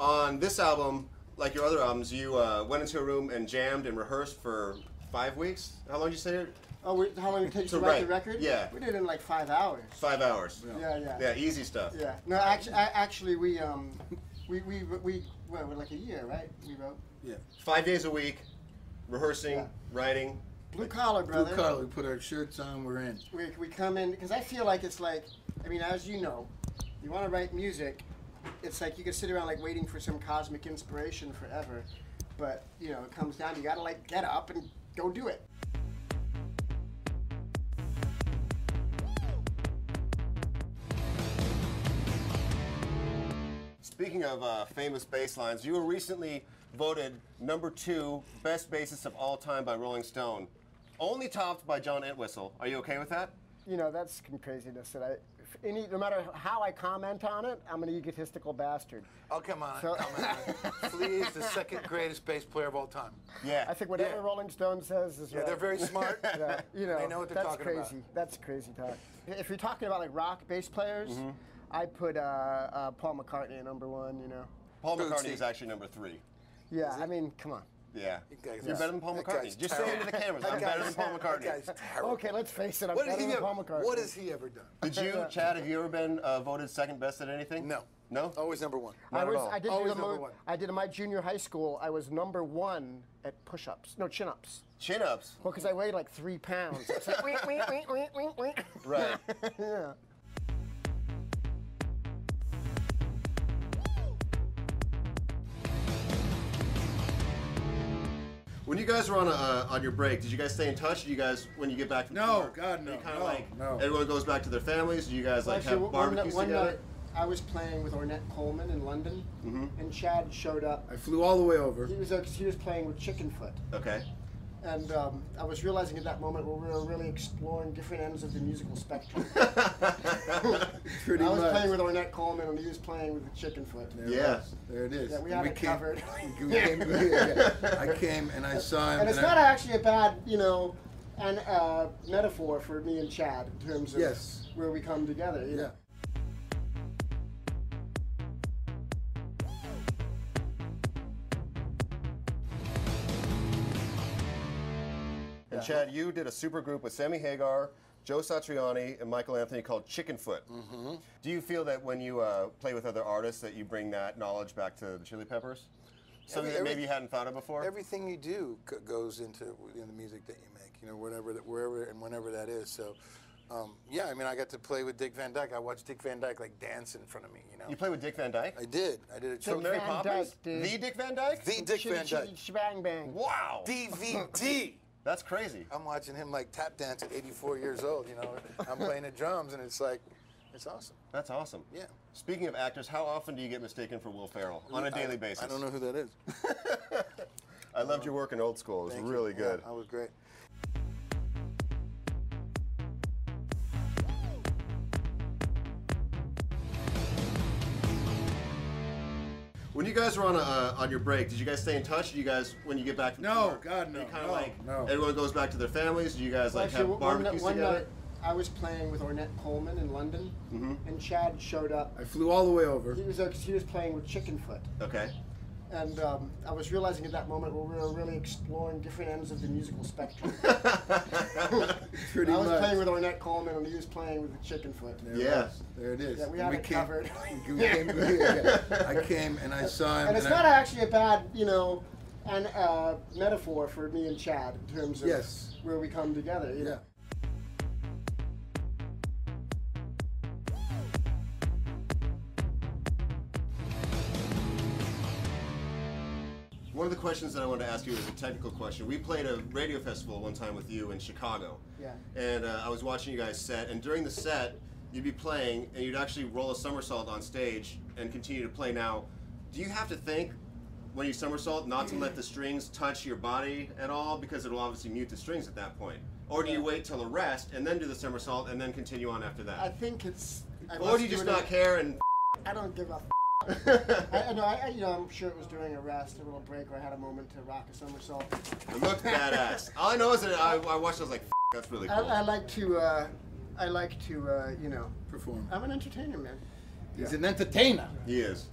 On this album, like your other albums, you went into a room and jammed and rehearsed for 5 weeks. How long did you say it? Oh, how long it takes to write the record? Yeah. We did it in like 5 hours. 5 hours. Yeah. Yeah, easy stuff. Yeah. No, actually, we what, like a year, right? We wrote. Yeah. 5 days a week, rehearsing, writing. Blue collar, brother. Blue collar. We put our shirts on. We're in. We come in because I feel like it's like, I mean, as you know, you want to write music. It's like you can sit around like waiting for some cosmic inspiration forever, but you know, it comes down. You gotta like get up and go do it. Speaking of famous bass lines, you were recently voted #2 best bassist of all time by Rolling Stone, only topped by John Entwistle. Are you okay with that? You know, that's comparasiness that no matter how I comment on it, I'm an egotistical bastard. Oh, come on. Come on. Flea is the second greatest bass player of all time. Yeah. I think whatever Rolling Stone says is right. They're very smart. Yeah, you know, they know what they're talking crazy. about. That's crazy talk. If you're talking about like rock bass players, I put Paul McCartney at #1, you know. Paul McCartney is actually #3. Yeah, I mean, come on. Yeah. You're better than Paul McCartney. Just say it into the cameras. I'm better than Paul McCartney. That guy's terrible. Okay, let's face it, I'm better than Paul McCartney. What has he ever done? Did you, Chad, have you ever been voted second best at anything? No. No? Always #1. I did in my junior high school, I was #1 at push-ups. No, chin-ups. Chin-ups? Well, because I weighed like 3 pounds. It's like, wink. Right. Yeah. When you guys were on your break, did you guys stay in touch? Did you guys, when you get back from tour, God, no. kind of No. everyone goes back to their families? Do you guys like Actually, have barbecues one together? night, I was playing with Ornette Coleman in London, and Chad showed up. I flew all the way over. He was playing with Chickenfoot. Okay. And I was realizing at that moment we were really exploring different ends of the musical spectrum. Pretty I was much. playing with Ornette Coleman and he was playing with Chickenfoot. There it is. Yeah, we had it covered. I came and I saw him. And it's not actually a bad, you know, metaphor for me and Chad in terms of where we come together. You know? And Chad, you did a super group with Sammy Hagar, Joe Satriani, and Michael Anthony called Chickenfoot. Do you feel that when you play with other artists that you bring that knowledge back to the Chili Peppers? Something that maybe you hadn't thought of before? Everything you do goes into the music that you make, you know, wherever and whenever that is. So, yeah, I mean, I got to play with Dick Van Dyke. I watched Dick Van Dyke like dance in front of me, you know. You played with Dick Van Dyke? I did. I did it. So Mary Poppins? The Dick Van Dyke? The Dick Van Dyke. Shebang bang. Wow. DVD. That's crazy. I'm watching him like tap dance at 84 years old, you know. I'm playing the drums and it's like, it's awesome. That's awesome. Yeah. Speaking of actors, how often do you get mistaken for Will Ferrell on a daily basis? I don't know who that is. I loved your work in Old School. It was really good. Yeah, that was great. When you guys were on your break, did you guys stay in touch? Did you guys, when you get back from tour, God, no. kind of everyone goes back to their families? Do you guys like have barbecues one together? night, I was playing with Ornette Coleman in London, and Chad showed up. I flew all the way over. He was playing with Chickenfoot. Okay. And I was realizing at that moment we were really exploring different ends of the musical spectrum. Pretty I was much. playing with Ornette Coleman and he was playing with Chickenfoot. There it is. Yeah, we had it covered. I came and I saw him. And it's not actually a bad, you know, metaphor for me and Chad in terms of where we come together. You know? One of the questions that I wanted to ask you is a technical question. We played a radio festival one time with you in Chicago. Yeah. And I was watching you guys set, and during the set, you'd be playing, and you'd actually roll a somersault on stage and continue to play. Now, do you have to think, when you somersault, not to let the strings touch your body at all, because it'll obviously mute the strings at that point? Or do you wait till a rest, and then do the somersault, and then continue on after that? I think it's... Or do you just not care and... I don't give a you know, I'm sure it was during a rest, a little break where I had a moment to rock a somersault. It looked badass. All I know is that I watched, I was like, that's really cool. I like to, you know, perform. I'm an entertainer, man. He's an entertainer. He is.